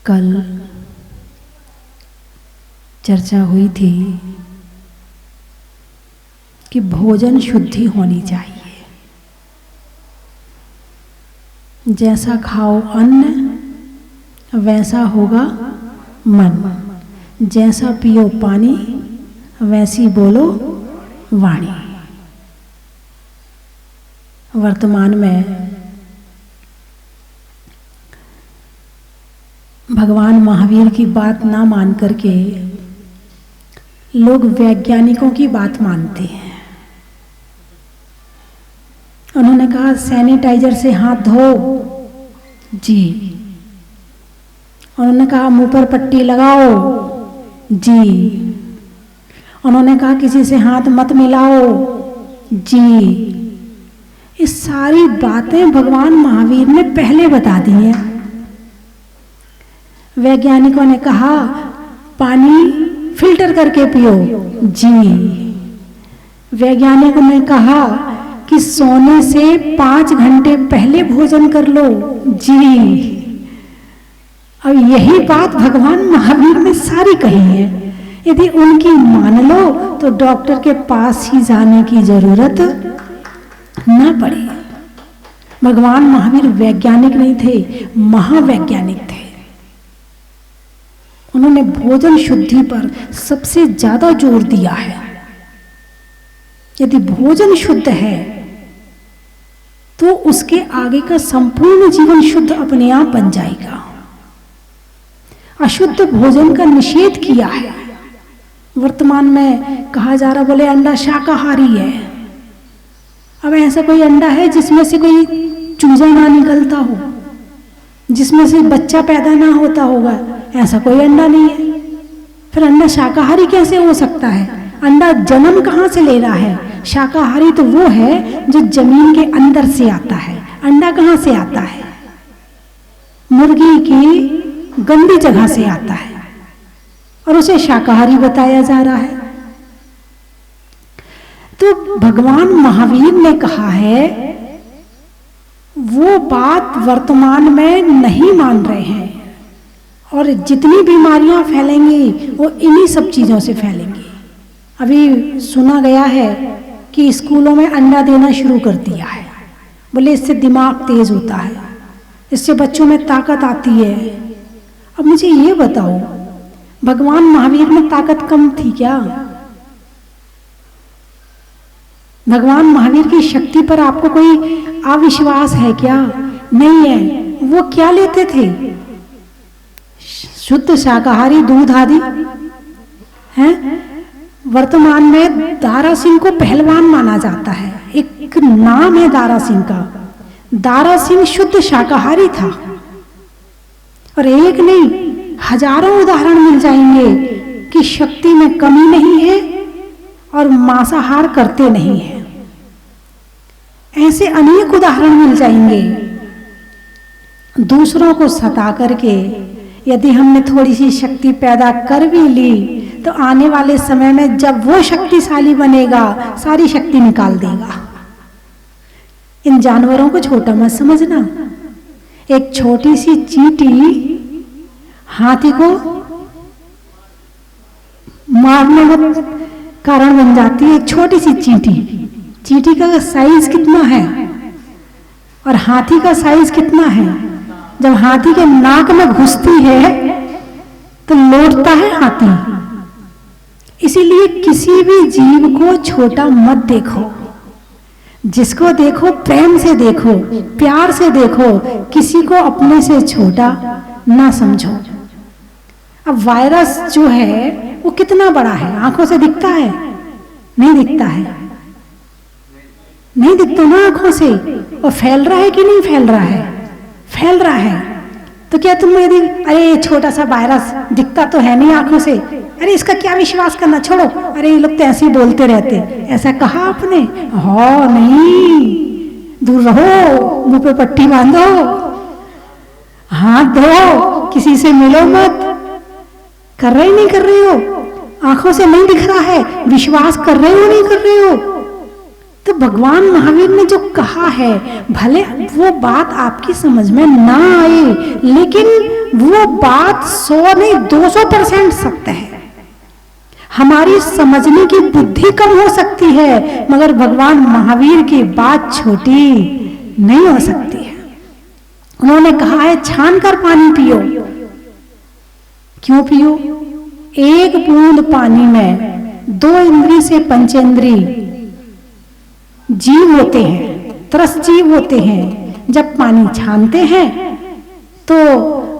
कल चर्चा हुई थी कि भोजन शुद्धि होनी चाहिए। जैसा खाओ अन्न वैसा होगा मन, जैसा पियो पानी वैसी बोलो वाणी। वर्तमान में भगवान महावीर की बात ना मान करके लोग वैज्ञानिकों की बात मानते हैं। उन्होंने कहा सैनिटाइजर से हाथ धो जी, उन्होंने कहा मुंह पर पट्टी लगाओ जी, उन्होंने कहा किसी से हाथ मत मिलाओ जी। ये सारी बातें भगवान महावीर ने पहले बता दी हैं। वैज्ञानिकों ने कहा पानी फिल्टर करके पियो जी, वैज्ञानिकों ने कहा कि सोने से 5 घंटे पहले भोजन कर लो जी। अब यही बात भगवान महावीर ने सारी कही है। यदि उनकी मान लो तो डॉक्टर के पास ही जाने की जरूरत ना पड़े। भगवान महावीर वैज्ञानिक नहीं थे, महावैज्ञानिक थे। उन्होंने भोजन शुद्धि पर सबसे ज्यादा जोर दिया है। यदि भोजन शुद्ध है तो उसके आगे का संपूर्ण जीवन शुद्ध अपने आप बन जाएगा। अशुद्ध भोजन का निषेध किया है। वर्तमान में कहा जा रहा बोले अंडा शाकाहारी है। अब ऐसा कोई अंडा है जिसमें से कोई चूजा ना निकलता हो, जिसमें से बच्चा पैदा ना होता होगा? ऐसा कोई अंडा नहीं है। फिर अंडा शाकाहारी कैसे हो सकता है? अंडा जन्म कहाँ से ले रहा है? शाकाहारी तो वो है जो जमीन के अंदर से आता है। अंडा कहाँ से आता है? मुर्गी की गंदी जगह से आता है और उसे शाकाहारी बताया जा रहा है। तो भगवान महावीर ने कहा है वो बात वर्तमान में नहीं मान रहे हैं, और जितनी बीमारियां फैलेंगी वो इन्हीं सब चीजों से फैलेंगी। अभी सुना गया है कि स्कूलों में अंडा देना शुरू कर दिया है। बोले इससे दिमाग तेज होता है, इससे बच्चों में ताकत आती है। अब मुझे ये बताओ, भगवान महावीर में ताकत कम थी क्या? भगवान महावीर की शक्ति पर आपको कोई अविश्वास है क्या? नहीं है। वो क्या लेते थे? शुद्ध शाकाहारी दूध आदि हैं। वर्तमान में दारा सिंह को पहलवान माना जाता है। एक नाम है दारा सिंह का। दारा सिंह शुद्ध शाकाहारी था, और एक नहीं हजारों उदाहरण मिल जाएंगे कि शक्ति में कमी नहीं है और मांसाहार करते नहीं है। ऐसे अनेक उदाहरण मिल जाएंगे। दूसरों को सता करके यदि हमने थोड़ी सी शक्ति पैदा कर भी ली तो आने वाले समय में जब वो शक्तिशाली बनेगा सारी शक्ति निकाल देगा। इन जानवरों को छोटा मत समझना। एक छोटी सी चींटी हाथी को मारने में कारण बन जाती है। एक छोटी सी चींटी, चींटी का साइज कितना है और हाथी का साइज कितना है? जब हाथी के नाक में घुसती है तो लौटता है हाथी। इसीलिए किसी भी जीव को छोटा मत देखो। जिसको देखो प्रेम से देखो, प्यार से देखो। किसी को अपने से छोटा ना समझो। अब वायरस जो है वो कितना बड़ा है? आंखों से दिखता है? नहीं दिखता है। नहीं दिखता ना आंखों से। और फैल रहा है कि नहीं फैल रहा है? फैल रहा है। तो क्या तुम यदि अरे छोटा सा वायरस दिखता तो है नहीं आंखों से, अरे इसका क्या विश्वास करना, छोड़ो, अरे ये लोग तो ऐसे ही बोलते रहते, ऐसा कहा आपने? हो नहीं, दूर रहो, मुंह पे पट्टी बांधो, हाथ धो, किसी से मिलो मत। कर रहे नहीं कर रहे हो? आंखों से नहीं दिख रहा है, विश्वास कर रहे हो नहीं कर रहे हो? तो भगवान महावीर ने जो कहा है, भले वो बात आपकी समझ में ना आए, लेकिन वो बात 100 नहीं 200% सत्य है। हमारी समझने की बुद्धि कम हो सकती है, मगर भगवान महावीर की बात छोटी नहीं हो सकती है। उन्होंने कहा है छान कर पानी पियो। क्यों पियो? एक बूंद पानी में 2 इंद्री से पंचेंद्री जीव होते हैं, त्रस जीव होते हैं। जब पानी छानते हैं तो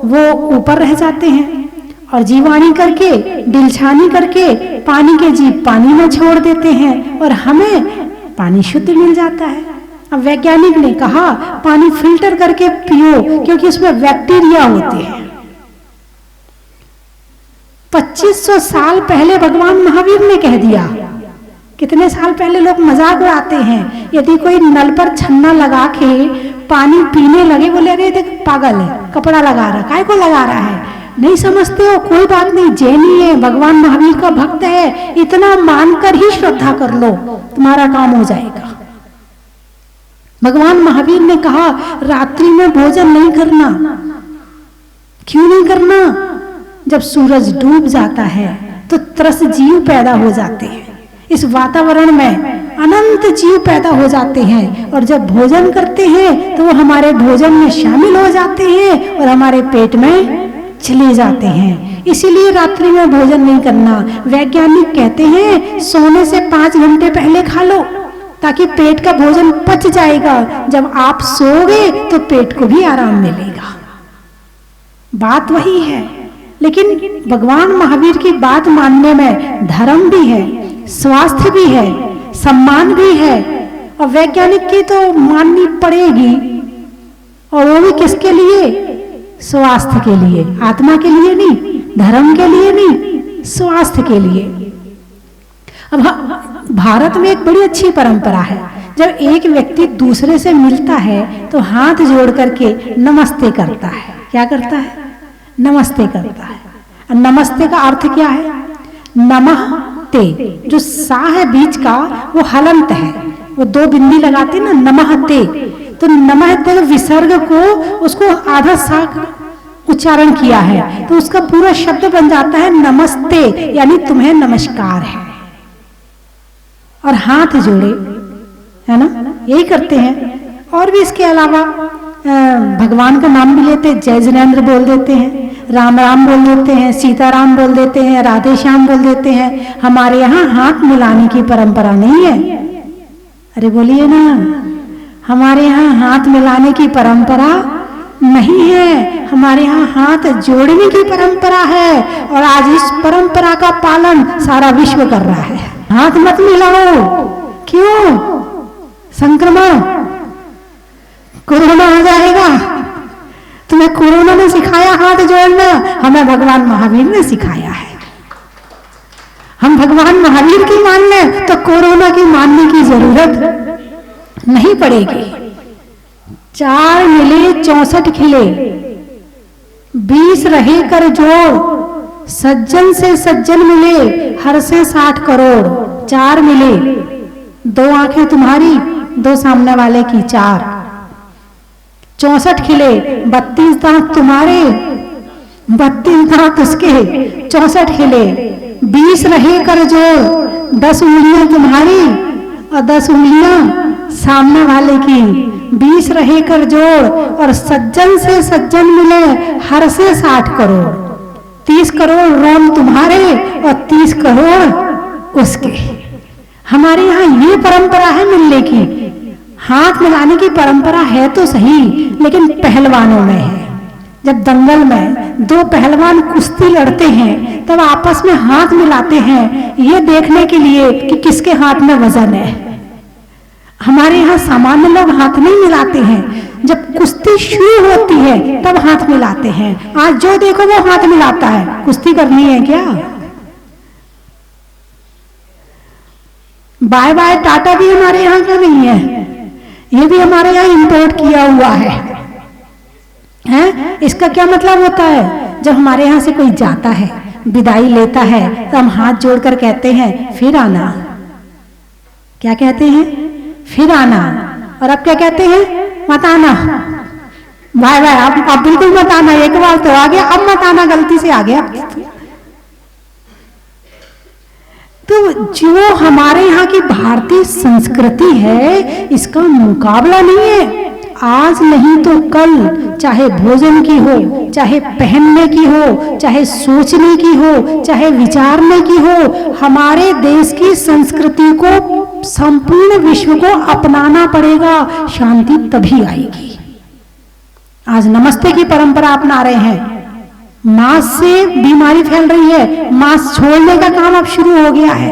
वो ऊपर रह जाते हैं, और जीवाणी करके, दिलछानी करके पानी के जीव पानी में छोड़ देते हैं, और हमें पानी शुद्ध मिल जाता है। अब वैज्ञानिक ने कहा पानी फिल्टर करके पियो, क्योंकि उसमें बैक्टीरिया होते हैं। 2500 साल पहले भगवान महावीर ने कह दिया। कितने साल पहले लोग मजाक उड़ाते हैं, यदि कोई नल पर छन्ना लगा के पानी पीने लगे, बोले अरे देख पागल है, कपड़ा लगा रहा, काय को लगा रहा है, नहीं समझते हो, कोई बात नहीं, जैनी है, भगवान महावीर का भक्त है, इतना मानकर ही श्रद्धा कर लो, तुम्हारा काम हो जाएगा। भगवान महावीर ने कहा रात्रि में भोजन नहीं करना। क्यों नहीं करना? जब सूरज डूब जाता है तो त्रस जीव पैदा हो जाते हैं, इस वातावरण में अनंत जीव पैदा हो जाते हैं, और जब भोजन करते हैं तो वो हमारे भोजन में शामिल हो जाते हैं और हमारे पेट में चले जाते हैं। इसीलिए रात्रि में भोजन नहीं करना। वैज्ञानिक कहते हैं सोने से 5 घंटे पहले खा लो, ताकि पेट का भोजन पच जाएगा। जब आप सोओगे तो पेट को भी आराम मिलेगा। बात वही है, लेकिन भगवान महावीर की बात मानने में धर्म भी है, स्वास्थ्य भी है, सम्मान भी है, और वैज्ञानिक की तो माननी पड़ेगी। और वो भी किसके लिए? स्वास्थ्य के लिए, आत्मा के लिए नहीं, धर्म के लिए नहीं, स्वास्थ्य के लिए। अब भारत में एक बड़ी अच्छी परंपरा है, जब एक व्यक्ति दूसरे से मिलता है तो हाथ जोड़ करके नमस्ते करता है। क्या करता है? नमस्ते करता है। नमस्ते का अर्थ क्या है? नमः ते, जो सा है बीच का वो हलंत है, वो 2 बिंदी लगाते ना, नमः ते। तो नमः ते विसर्ग को उसको आधा सा उच्चारण किया है, तो उसका पूरा शब्द बन जाता है नमस्ते, यानी तुम्हें नमस्कार है। और हाथ जोड़े, है ना, यही करते हैं। और भी इसके अलावा भगवान का नाम भी लेते हैं, जय जिनेंद्र बोल देते हैं, राम राम बोल देते हैं, सीताराम बोल देते हैं, राधे श्याम बोल देते हैं। हमारे यहाँ हाथ मिलाने की परंपरा नहीं है। अरे बोलिए ना, हमारे यहाँ हाथ मिलाने की परंपरा नहीं है, हमारे यहाँ हाथ जोड़ने की परंपरा है। और आज इस परंपरा का पालन सारा विश्व कर रहा है। हाथ मत मिलाओ। क्यों? संक्रमण, कोरोना आ जाएगा। तुम्हें कोरोना ने सिखाया हाथ जोड़ना, हमें भगवान महावीर ने सिखाया है। हम भगवान महावीर की मान लें तो कोरोना की मानने की जरूरत नहीं पड़ेगी। 4 मिले 64 खिले, 20 रहे कर जोड़, सज्जन से सज्जन मिले, हर से 60 करोड़। 4 मिले, 2 आंखें तुम्हारी, 2 सामने वाले की 4, 64 खिले, 32 दांत तुम्हारे, 32 दांत उसके, 64 खिले, 20 रहे कर जोड़, 10 उंगलियां तुम्हारी और 10 उंगलियां सामने वाले की, 20 रहे कर जोड़, और सज्जन से सज्जन मिले, हर से 60 करोड़। 30 करोड़ रोम तुम्हारे और 30 करोड़ उसके। हमारे यहाँ ये परंपरा है मिलने की। हाथ मिलाने की परंपरा है तो सही, लेकिन पहलवानों में है। जब दंगल में 2 पहलवान कुश्ती लड़ते हैं तब आपस में हाथ मिलाते हैं, ये देखने के लिए कि किसके हाथ में वजन है। हमारे यहाँ सामान्य लोग हाथ नहीं मिलाते हैं, जब कुश्ती शुरू होती है तब हाथ मिलाते हैं। आज जो देखो वो हाथ मिलाता है। कुश्ती करनी है क्या? बाय बाय टाटा भी हमारे यहाँ का नहीं है, ये भी हमारे यहाँ इंपोर्ट किया हुआ है। इसका क्या मतलब होता है? जब हमारे यहाँ से कोई जाता है, विदाई लेता है, तो हम हाथ जोड़कर कहते हैं फिर आना। क्या कहते हैं? फिर आना, और अब क्या कहते हैं? मत आना भाई भाई, अब बिल्कुल मत आना, एक बार तो आ गया, अब मत आना, गलती से आ गया। तो जो हमारे यहाँ की भारतीय संस्कृति है, इसका मुकाबला नहीं है। आज नहीं तो कल, चाहे भोजन की हो, चाहे पहनने की हो, चाहे सोचने की हो, चाहे विचारने की हो, हमारे देश की संस्कृति को संपूर्ण विश्व को अपनाना पड़ेगा, शांति तभी आएगी। आज नमस्ते की परंपरा अपना रहे हैं, मास्क से बीमारी फैल रही है, मास्क छोड़ने का काम अब शुरू हो गया है।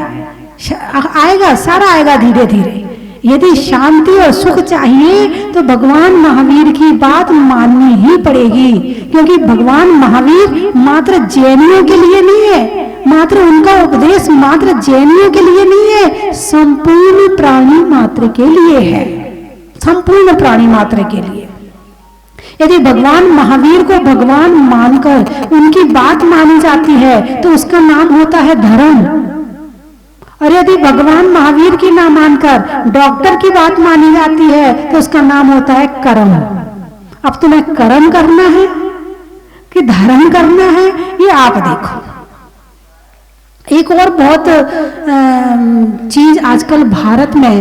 आएगा, सारा आएगा धीरे धीरे। यदि शांति और सुख चाहिए तो भगवान महावीर की बात माननी ही पड़ेगी, क्योंकि भगवान महावीर मात्र जैनियों के लिए नहीं है, मात्र उनका उपदेश मात्र जैनियों के लिए नहीं है, संपूर्ण प्राणी मात्र के लिए है, संपूर्ण प्राणी मात्र के लिए। यदि भगवान महावीर को भगवान मानकर उनकी बात मानी जाती है तो उसका नाम होता है धर्म, और यदि भगवान महावीर की ना मानकर डॉक्टर की बात मानी जाती है तो उसका नाम होता है कर्म। अब तुम्हें कर्म करना है कि धर्म करना है, ये आप देखो। एक और बहुत चीज आजकल भारत में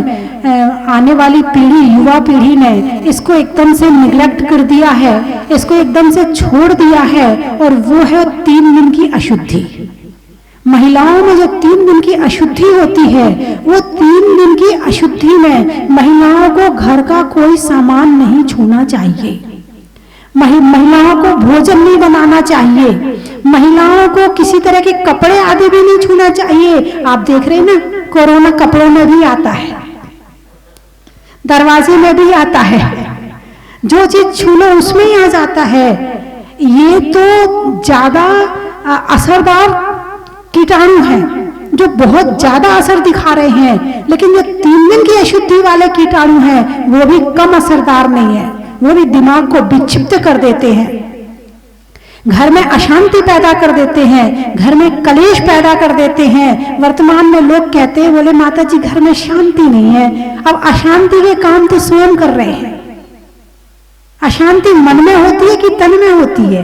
आने वाली पीढ़ी, युवा पीढ़ी ने इसको एकदम से निग्लेक्ट कर दिया है, इसको एकदम से छोड़ दिया है, और वो है 3 दिन की अशुद्धि। महिलाओं में जो 3 दिन की अशुद्धि होती है, वो 3 दिन की अशुद्धि में महिलाओं को घर का कोई सामान नहीं छूना चाहिए, महिलाओं को भोजन नहीं बनाना चाहिए, महिलाओं को किसी तरह के कपड़े आदि भी नहीं छूना चाहिए। आप देख रहे हैं ना, कोरोना कपड़ों में भी आता है, दरवाजे में भी आता है, जो चीज छू लो उसमें ही आ जाता है। ये तो ज्यादा असरदार कीटाणु हैं जो बहुत ज्यादा असर दिखा रहे हैं, लेकिन जो 3 दिन की अशुद्धि वाले कीटाणु हैं वो भी कम असरदार नहीं है, वो भी दिमाग को विक्षिप्त कर देते हैं, घर में अशांति पैदा कर देते हैं, घर में कलेश पैदा कर देते हैं। वर्तमान में लोग कहते हैं, बोले माता जी घर में शांति नहीं है। अब अशांति के काम तो स्वयं कर रहे हैं। अशांति मन में होती है कि तन में होती है?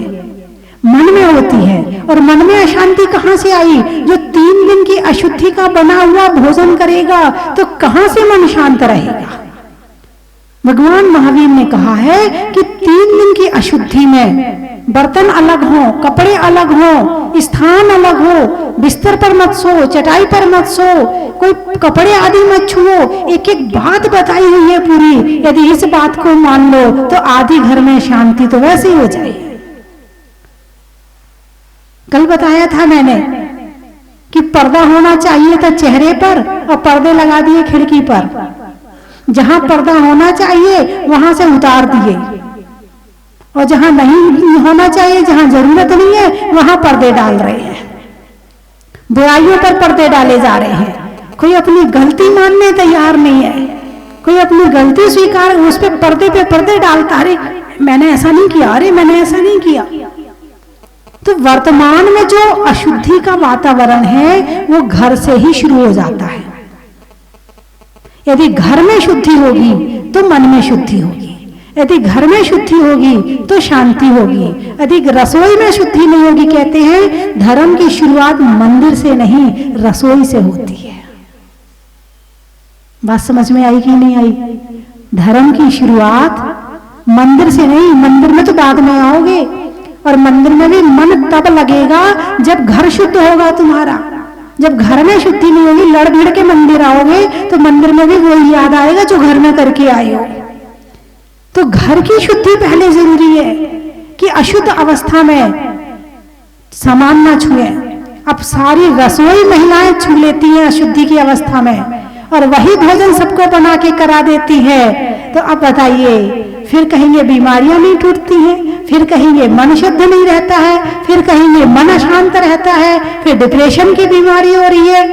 मन में होती है। और मन में अशांति कहां से आई? जो 3 दिन की अशुद्धि का बना हुआ भोजन करेगा तो कहां से मन शांत रहेगा? भगवान महावीर ने कहा है कि 3 दिन की अशुद्धि में बर्तन अलग हो, कपड़े अलग हो, स्थान अलग हो, बिस्तर पर मत सो, चटाई पर मत सो, कोई कपड़े आदि मत छुओ। एक एक बात बताई हुई है पूरी। यदि इस बात को मान लो तो आधी घर में शांति तो वैसे ही हो जाए। कल बताया था मैंने कि पर्दा होना चाहिए था चेहरे पर और पर्दे लगा दिए खिड़की पर। जहां पर्दा होना चाहिए वहां से उतार दिए, और जहां नहीं होना चाहिए, जहां जरूरत नहीं है, वहां पर्दे डाल रहे हैं। बुराइयों पर पर्दे डाले जा रहे हैं। कोई अपनी गलती मानने तैयार नहीं है, कोई अपनी गलती स्वीकार, उस पे पर्दे डालता, अरे मैंने ऐसा नहीं किया, अरे मैंने ऐसा नहीं किया। तो वर्तमान में जो अशुद्धि का वातावरण है वो घर से ही शुरू हो जाता है। यदि घर में शुद्धि होगी तो मन में शुद्धि होगी, यदि घर में शुद्धि होगी तो शांति होगी, यदि रसोई में शुद्धि नहीं होगी। कहते हैं धर्म की शुरुआत मंदिर से नहीं रसोई से होती है। बात समझ में आई कि नहीं आई? धर्म की शुरुआत मंदिर से नहीं, मंदिर में तो बाद में आओगे, और मंदिर में भी मन तब लगेगा जब घर शुद्ध होगा तुम्हारा। जब घर में शुद्धि नहीं होगी, लड़ भिड़ के मंदिर आओगे तो मंदिर में भी वही याद आएगा जो घर में करके आए हो। तो घर की शुद्धि पहले जरूरी है कि अशुद्ध अवस्था में सामान ना छुए। अब सारी रसोई महिलाएं छू लेती हैं अशुद्धि की अवस्था में, और वही भोजन सबको बना के करा देती है। तो अब बताइए, फिर कहेंगे बीमारियां नहीं टूटती हैं, फिर कहेंगे मन शुद्ध नहीं रहता है, फिर कहेंगे मन अशांत रहता है, फिर डिप्रेशन की बीमारी हो रही है।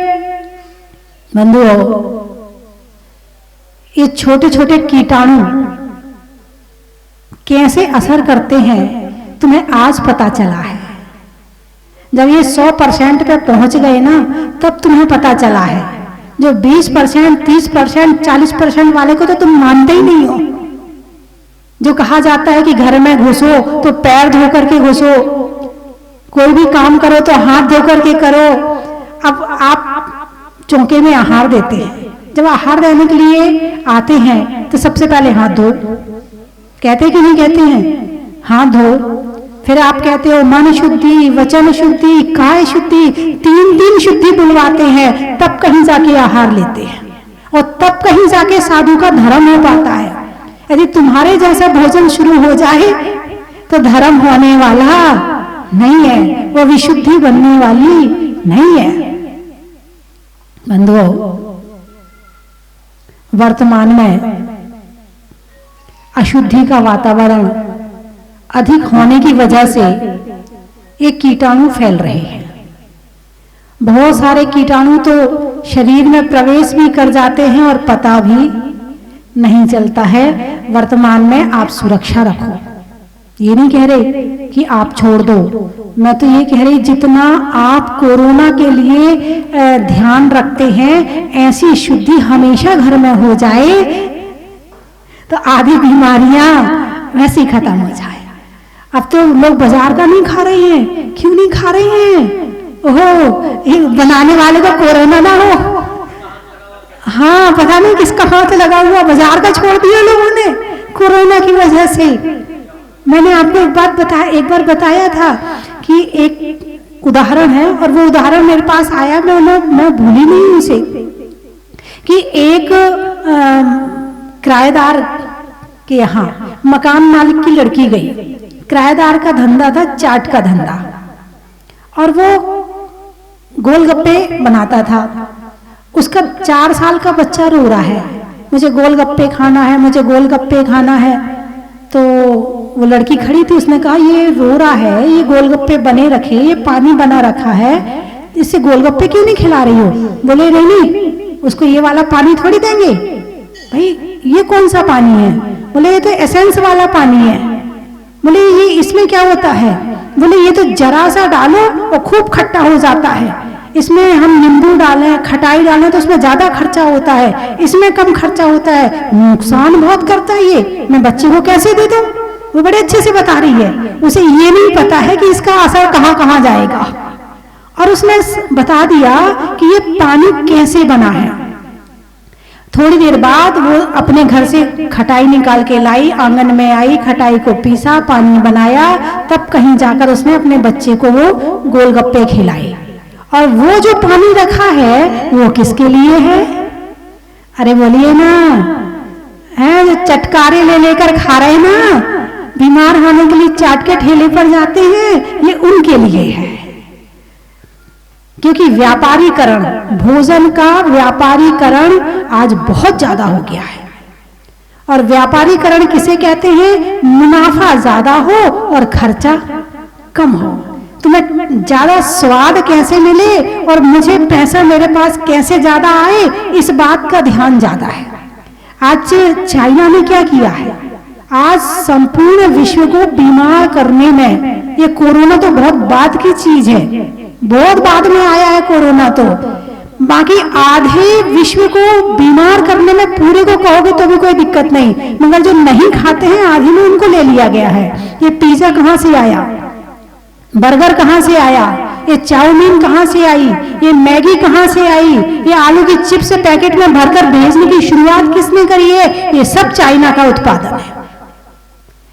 बंधुओं, ये छोटे छोटे कीटाणु कैसे असर करते हैं तुम्हें आज पता चला है। जब ये 100% पे पहुंच गए ना, तब तुम्हें पता चला है। जो 20%, 30%, 40% वाले को तो तुम मानते ही नहीं हो। जो कहा जाता है कि घर में घुसो तो पैर धो करके घुसो, कोई भी काम करो तो हाथ धो करके करो। अब आप चौके में आहार देते हैं, जब आहार देने के लिए आते हैं तो सबसे पहले हाथ धो, कहते कि नहीं कहते हैं, हाथ धो। फिर आप कहते हो मन शुद्धि, वचन शुद्धि, काय शुद्धि, 3 शुद्धि बुलवाते हैं, तब कहीं जाके आहार लेते हैं और तब कहीं जाके साधु का धर्म हो पाता है। यदि तुम्हारे जैसा भोजन शुरू हो जाए तो धर्म होने वाला नहीं है, वो विशुद्धि बनने वाली नहीं है। बंधुओं, वर्तमान में अशुद्धि का वातावरण अधिक होने की वजह से ये कीटाणु फैल रहे हैं। बहुत सारे कीटाणु तो शरीर में प्रवेश भी कर जाते हैं और पता भी नहीं चलता है। वर्तमान में आप सुरक्षा रखो, ये नहीं कह रहे कि आप छोड़ दो, मैं तो ये कह रही जितना आप कोरोना के लिए ध्यान रखते हैं, ऐसी शुद्धि हमेशा घर में हो जाए तो आधी बीमारियां वैसे खत्म हो जाए। अब तो लोग बाजार का नहीं खा रहे हैं, क्यों नहीं खा रहे हैं? ओहो, बनाने वाले को कोरोना ना हो, हाँ पता नहीं किसका हाथ लगा हुआ, बाजार का छोड़ दिया लोगों ने कोरोना की वजह से। मैंने आपको एक बार बताया था कि एक उदाहरण है और वो उदाहरण मेरे पास आया, मैं भूली नहीं उसे, कि एक किराएदार के यहाँ मकान मालिक की लड़की गई। किराएदार का धंधा था चाट का धंधा, और वो गोलगप्पे बनाता था। उसका 4 साल का बच्चा रो रहा है, मुझे गोलगप्पे खाना है, मुझे गोलगप्पे खाना है। तो वो लड़की खड़ी थी, उसने कहा ये रो रहा है, ये गोलगप्पे बने रखे, ये पानी बना रखा है, इससे गोलगप्पे क्यों नहीं खिला रही हो? बोले नहीं, उसको ये वाला पानी थोड़ी देंगे भाई, ये कौन सा पानी है? बोले ये तो एसेंस वाला पानी है। बोले ये इसमें क्या होता है? बोले ये तो जरा सा डालो और खूब खट्टा हो जाता है, इसमें हम नींबू डालें, खटाई डालें तो उसमें ज्यादा खर्चा होता है, इसमें कम खर्चा होता है, नुकसान बहुत करता है, ये मैं बच्चे को कैसे दे दूं? वो बड़े अच्छे से बता रही है, उसे ये नहीं पता है कि इसका असर कहाँ कहाँ जाएगा। और उसने बता दिया कि ये पानी कैसे बना है। थोड़ी देर बाद वो अपने घर से खटाई निकाल के लाई, आंगन में आई, खटाई को पीसा, पानी बनाया, तब कहीं जाकर उसने अपने बच्चे को वो गोलगप्पे खिलाए। और वो जो पानी रखा है वो किसके लिए है? अरे बोलिए ना, है जो चटकारे ले लेकर खा रहे ना, बीमार होने के लिए चाट के ठेले पर जाते हैं, ये उनके लिए है। क्योंकि व्यापारीकरण, भोजन का व्यापारीकरण आज बहुत ज्यादा हो गया है। और व्यापारीकरण किसे कहते हैं? मुनाफा ज्यादा हो और खर्चा कम हो। तुम्हें ज्यादा स्वाद कैसे मिले और मुझे पैसा मेरे पास कैसे ज्यादा आए, इस बात का ध्यान ज्यादा है। आज चाइना ने क्या किया है? आज संपूर्ण विश्व को बीमार करने में, ये कोरोना तो बहुत बाद की चीज है, बहुत बाद में आया है कोरोना, तो बाकी आधे विश्व को बीमार करने में पूरे को कहोगे तो भी कोई दिक्कत नहीं, मगर जो नहीं खाते हैं आधे में उनको ले लिया गया है। ये पिज्जा कहां से आया? बर्गर कहां से आया? ये चाउमीन कहां से आई? ये मैगी कहां से आई? ये आलू की चिप्स पैकेट में भरकर भेजने की शुरुआत किसने करी है? ये सब चाइना का उत्पादन है।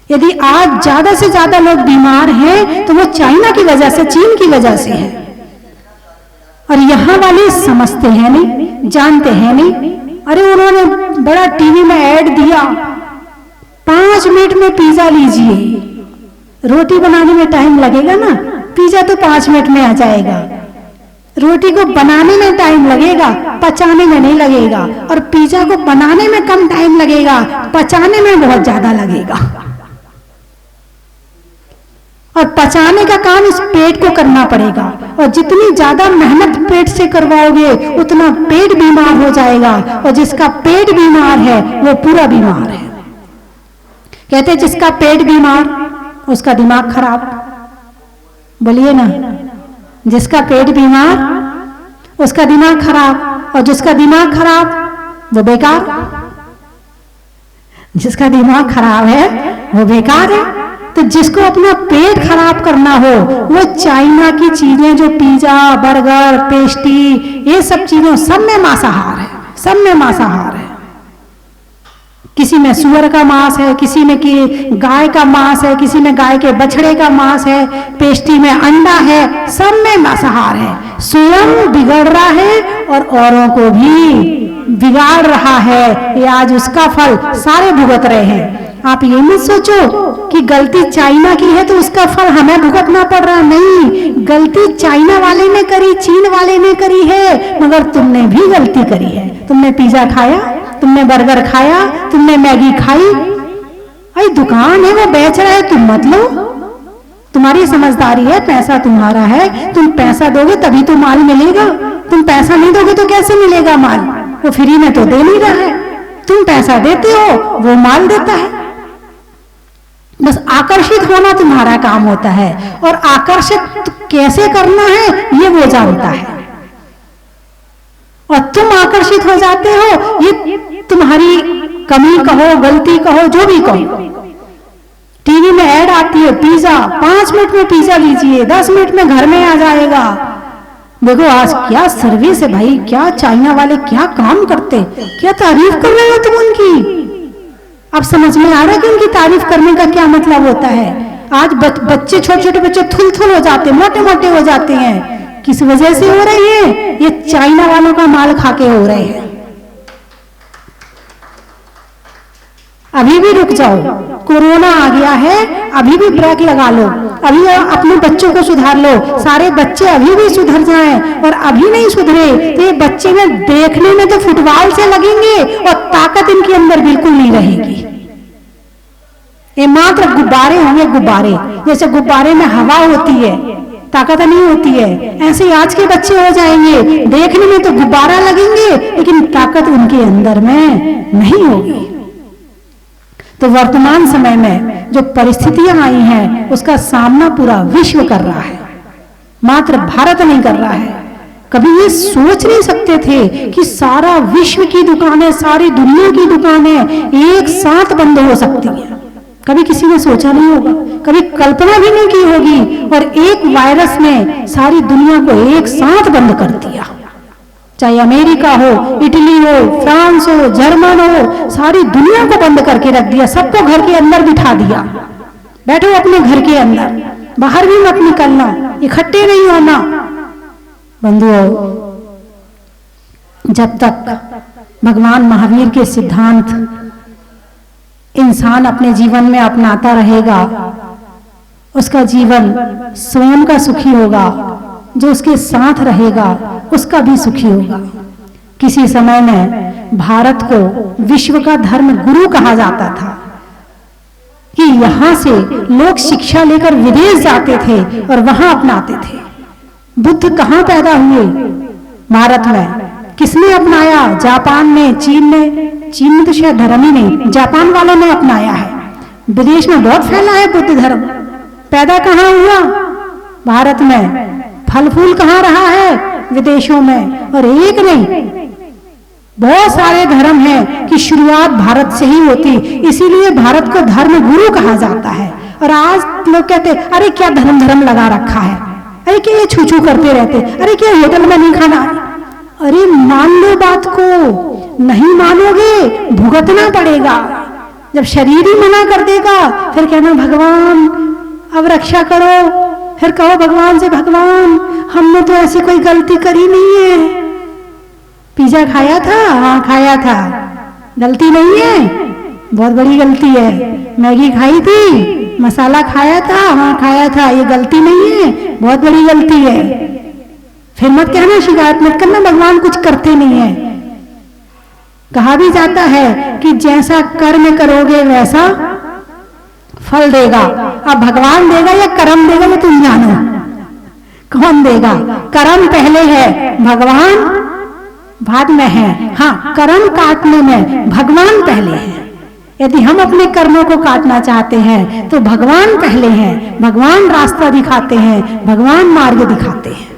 यदि आज ज्यादा से ज्यादा लोग बीमार हैं तो वो चाइना की वजह से, चीन की वजह से है। और यहाँ वाले समझते हैं नहीं, जानते हैं नहीं। अरे उन्होंने बड़ा टीवी में ऐड दिया, 5 मिनट में पिज्जा लीजिए। रोटी बनाने में टाइम लगेगा ना, पिज्जा तो 5 मिनट में आ जाएगा। रोटी को बनाने में टाइम लगेगा, पचाने में नहीं लगेगा। और पिज्जा को बनाने में कम टाइम लगेगा, पचाने में बहुत ज्यादा लगेगा। और पचाने का काम इस पेट को करना पड़ेगा, और जितनी ज्यादा मेहनत पेट से करवाओगे उतना पेट बीमार हो जाएगा। और जिसका पेट बीमार है वो पूरा बीमार है। कहते जिसका पेट बीमार उसका दिमाग खराब। बोलिए ना, जिसका पेट बीमार उसका दिमाग खराब, और जिसका दिमाग खराब वो बेकार। जिसका दिमाग खराब है वो बेकार है। तो जिसको अपना पेट खराब करना हो वो चाइना की चीजें, जो पिज्जा, बर्गर, पेस्ट्री, ये सब चीजों, सब में मांसाहार है, सब में मांसाहार है। किसी में सुअर का मांस है, किसी में कि गाय का मांस है, किसी में गाय के बछड़े का मांस है, पेस्ट्री में अंडा है, सब में मांसाहार है। स्वयं बिगड़ रहा है और औरों को भी बिगाड़ रहा है। ये आज उसका फल सारे भुगत रहे हैं। आप ये मत सोचो कि गलती चाइना की है तो उसका फल हमें भुगतना पड़ रहा, नहीं। गलती चाइना वाले ने करी, चीन वाले ने करी है, मगर तुमने भी गलती करी है। तुमने पिज्जा खाया, तुमने बर्गर खाया, तुमने मैगी खाई। अरे दुकान है, वो बेच रहा है, तुम मत लो। तुम्हारी समझदारी है, पैसा तुम्हारा है, तुम पैसा दोगे तभी तो माल मिलेगा। तुम पैसा नहीं दोगे तो कैसे मिलेगा माल? वो फ्री में तो दे नहीं रहा है। तुम पैसा देते हो, वो माल देता है। बस आकर्षित होना तुम्हारा काम होता है, और आकर्षित कैसे करना है ये वो जानता है। और तुम आकर्षित हो जाते हो, ये तुम्हारी कमी कहो, गलती कहो, जो भी कहो। टीवी में ऐड आती है पिज्जा, 5 मिनट में पिज्जा लीजिए, 10 मिनट में घर में आ जाएगा। देखो आज क्या सर्विस है भाई, क्या चाइना वाले क्या काम करते, क्या तारीफ कर रहे हो तुम उनकी। अब समझ में आ रहा है कि उनकी तारीफ करने का क्या मतलब होता है। आज बच्चे, छोटे छोटे बच्चे थुल हो जाते हैं, मोटे मोटे हो जाते हैं। किस वजह से हो रहे हैं? ये चाइना वालों का माल खा के हो रहे हैं। अभी भी रुक जाओ, कोरोना आ गया है, अभी भी ब्रेक लगा लो, अभी अपने बच्चों को सुधार लो। सारे बच्चे अभी भी सुधर जाएं, और अभी नहीं सुधरे तो ये बच्चे में देखने में तो फुटबॉल से लगेंगे और ताकत इनके अंदर बिल्कुल नहीं रहेगी। ये मात्र गुब्बारे होंगे, गुब्बारे। जैसे गुब्बारे में हवा होती है, ताकत नहीं होती है, ऐसे आज के बच्चे हो जाएंगे। देखने में तो गुब्बारा लगेंगे, लेकिन ताकत उनके अंदर में नहीं होगी। तो वर्तमान समय में जो परिस्थितियां आई हैं, उसका सामना पूरा विश्व कर रहा है, मात्र भारत नहीं कर रहा है। कभी ये सोच नहीं सकते थे कि सारा विश्व की दुकानें, सारी दुनिया की दुकानें एक साथ बंद हो सकती हैं। कभी किसी ने सोचा नहीं होगा, कभी कल्पना भी नहीं की होगी। और एक वायरस ने सारी दुनिया को एक साथ बंद कर दिया। चाहे अमेरिका हो, इटली हो, फ्रांस हो, जर्मन हो, सारी दुनिया को बंद करके रख दिया। सबको घर के अंदर बिठा दिया, बैठो अपने घर के अंदर, बाहर भी मत निकलना, इकट्ठे नहीं होना। बंधुओं, जब तक भगवान महावीर के सिद्धांत इंसान अपने जीवन में अपनाता रहेगा, उसका जीवन स्वयं का सुखी होगा, जो उसके साथ रहेगा उसका भी सुखी होगा। किसी समय में भारत को विश्व का धर्म गुरु कहा जाता था कि यहां से लोग शिक्षा लेकर विदेश जाते थे और वहां अपनाते थे। बुद्ध कहां पैदा हुए? भारत में। किसने अपनाया? जापान में, चीन में। चीन में तो शायद धर्म ही नहीं, जापान वालों ने अपनाया है। विदेश में बहुत फैला है बुद्ध धर्म। पैदा कहां हुआ? भारत में। फल फूल कहां रहा है? विदेशों में। और एक नहीं, बहुत सारे धर्म हैं कि शुरुआत भारत से ही होती, इसीलिए भारत को धर्म गुरु कहा जाता है। और आज लोग कहते अरे क्या धर्म लगा रखा है, अरे क्या ये छू छू करते रहते, अरे क्या होटल में नहीं खाना। अरे मान लो बात को, नहीं मानोगे भुगतना पड़ेगा। जब शरीर ही मना कर देगा फिर कहना भगवान अब रक्षा करो, फिर कहो भगवान से भगवान हमने तो ऐसी कोई गलती करी नहीं है। पिज्जा खाया था? हाँ खाया था, गलती नहीं है? बहुत बड़ी गलती है। मैगी खाई थी, मसाला खाया था? हाँ खाया था, ये गलती नहीं है? बहुत बड़ी गलती है। फिर मत कहना, शिकायत मत करना भगवान कुछ करते नहीं है। कहा भी जाता है कि जैसा कर्म करोगे वैसा फल देगा। अब भगवान देगा या कर्म देगा ये तुम जानो, कौन देगा? कर्म पहले है, भगवान बाद में है। हाँ, कर्म काटने में भगवान पहले है। यदि हम अपने कर्मों को काटना चाहते हैं तो भगवान पहले हैं, भगवान रास्ता दिखाते हैं, भगवान मार्ग दिखाते हैं।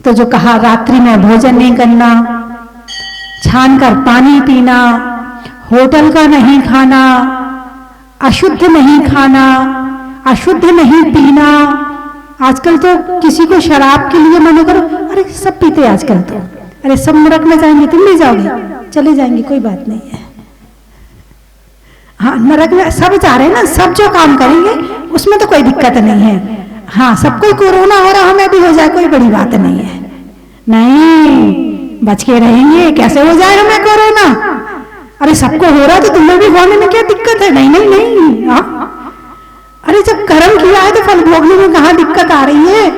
तो जो कहा रात्रि में भोजन नहीं करना, छान कर पानी पीना, होटल का नहीं खाना, अशुद्ध नहीं खाना, अशुद्ध नहीं पीना। आजकल तो किसी को शराब के लिए मना करो, अरे सब पीते आजकल तो, अरे सब नरक में जाएंगे, तुम नहीं जाओगे, चले जाएंगे, कोई बात नहीं है। हाँ, नरक में सब जा रहे हैं ना, सब जो काम करेंगे उसमें तो कोई दिक्कत नहीं है। हाँ, सबको कोरोना हो रहा, हमें भी हो जाए, कोई बड़ी बात नहीं है। नहीं, बच के रहेंगे, कैसे हो जाए हमें कोरोना? अरे सबको हो रहा तो तुम्हें भी होने में क्या दिक्कत है? नहीं नहीं नहीं, हाँ, अरे जब कर्म किया है तो फल भोगने में कहाँ दिक्कत आ रही है?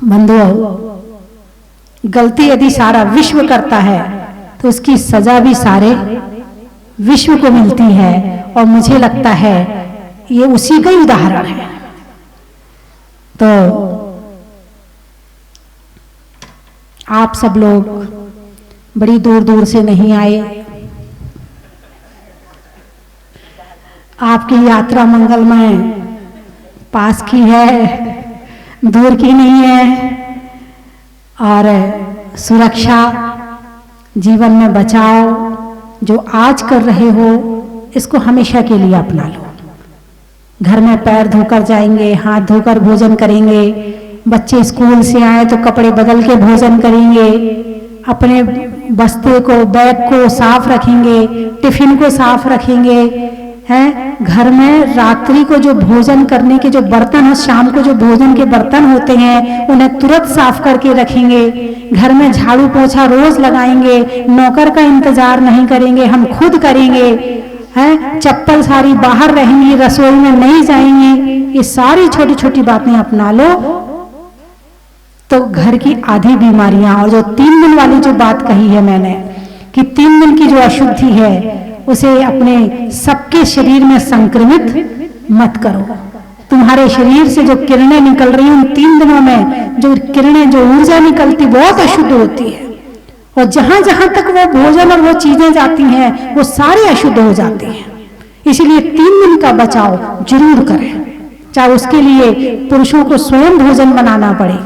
बंधुओं, गलती यदि सारा विश्व करता है तो उसकी सजा भी सारे विश्व को मिलती है, और मुझे लगता है ये उसी का ही उदाहरण है। तो आप सब लोग बड़ी दूर दूर से नहीं आए, आपकी यात्रा मंगलमय पास की है, दूर की नहीं है। और सुरक्षा, जीवन में बचाव जो आज कर रहे हो इसको हमेशा के लिए अपना लो। घर में पैर धोकर जाएंगे, हाथ धोकर भोजन करेंगे, बच्चे स्कूल से आए तो कपड़े बदल के भोजन करेंगे, अपने बस्ते को, बैग को साफ रखेंगे, टिफिन को साफ रखेंगे, हैं। घर में रात्रि को जो भोजन करने के जो बर्तन है, शाम को जो भोजन के बर्तन होते हैं उन्हें तुरंत साफ करके रखेंगे। घर में झाड़ू पोछा रोज लगाएंगे, नौकर का इंतजार नहीं करेंगे, हम खुद करेंगे, हैं। चप्पल सारी बाहर रहेंगी, रसोई में नहीं जाएंगे। ये सारी छोटी छोटी बातें अपना लो तो घर की आधी बीमारियां, और जो 3 दिन वाली जो बात कही है मैंने कि 3 दिन की जो अशुद्धि है उसे अपने सबके शरीर में संक्रमित मत करो। तुम्हारे शरीर से जो किरणें निकल रही हैं उन 3 दिनों में जो किरणें, जो ऊर्जा निकलती बहुत अशुद्ध होती है, और जहां जहां तक वो भोजन और वो चीजें जाती हैं वो सारे अशुद्ध हो जाती हैं। इसलिए 3 दिन का बचाव जरूर करें, चाहे उसके लिए पुरुषों को स्वयं भोजन बनाना पड़े,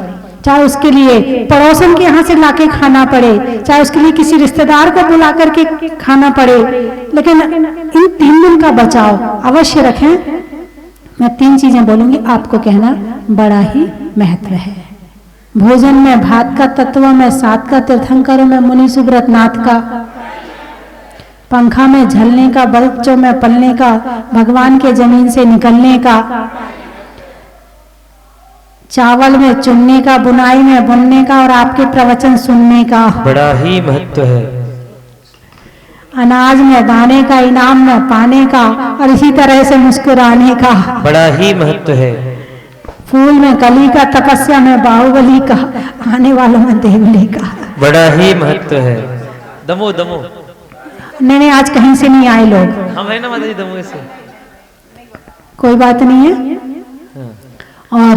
चाहे उसके लिए पड़ोसन के यहाँ से लाके खाना पड़े, चाहे उसके लिए किसी रिश्तेदार को बुला करके खाना पड़े, लेकिन इन 3 दिन का बचाव अवश्य रखें। मैं 3 चीजें बोलूंगी, आपको कहना बड़ा ही महत्व है। भोजन में भात का तत्व में, सात का तीर्थंकरों में मुनि सुब्रत नाथ का, पंखा में झलने का, बच्चों में पलने का, भगवान के जमीन से निकलने का, चावल में चुनने का, बुनाई में बुनने का, और आपके प्रवचन सुनने का बड़ा ही महत्व है। अनाज में दाने का, इनाम में पाने का, और इसी तरह से मुस्कुराने का बड़ा ही महत्व है। फूल में कली का, तपस्या में बाहुबली का, आने वालों में देवली का बड़ा ही महत्व है। दमो दमो नहीं, आज कहीं से नहीं आए लोग, हम है ना माता जी, दमो से कोई बात नहीं है। और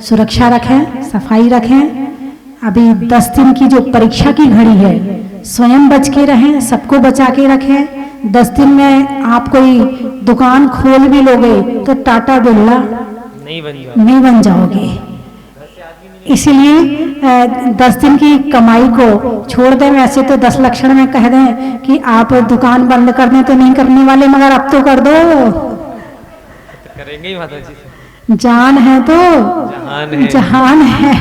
सुरक्षा रखें, सफाई रखें। अभी 10 दिन की जो परीक्षा की घड़ी है, स्वयं बच के रहें, सबको बचा के रखें। 10 दिन में आप कोई दुकान खोल भी लोगे तो टाटा बिरला नहीं बन जाओगे। इसीलिए 10 दिन की कमाई को छोड़ दें। वैसे तो 10 लक्षण में कह दें कि आप दुकान बंद कर दें तो नहीं करने वाले, मगर अब तो कर दो, करेंगे ही माता जी। जान है तो जहान है।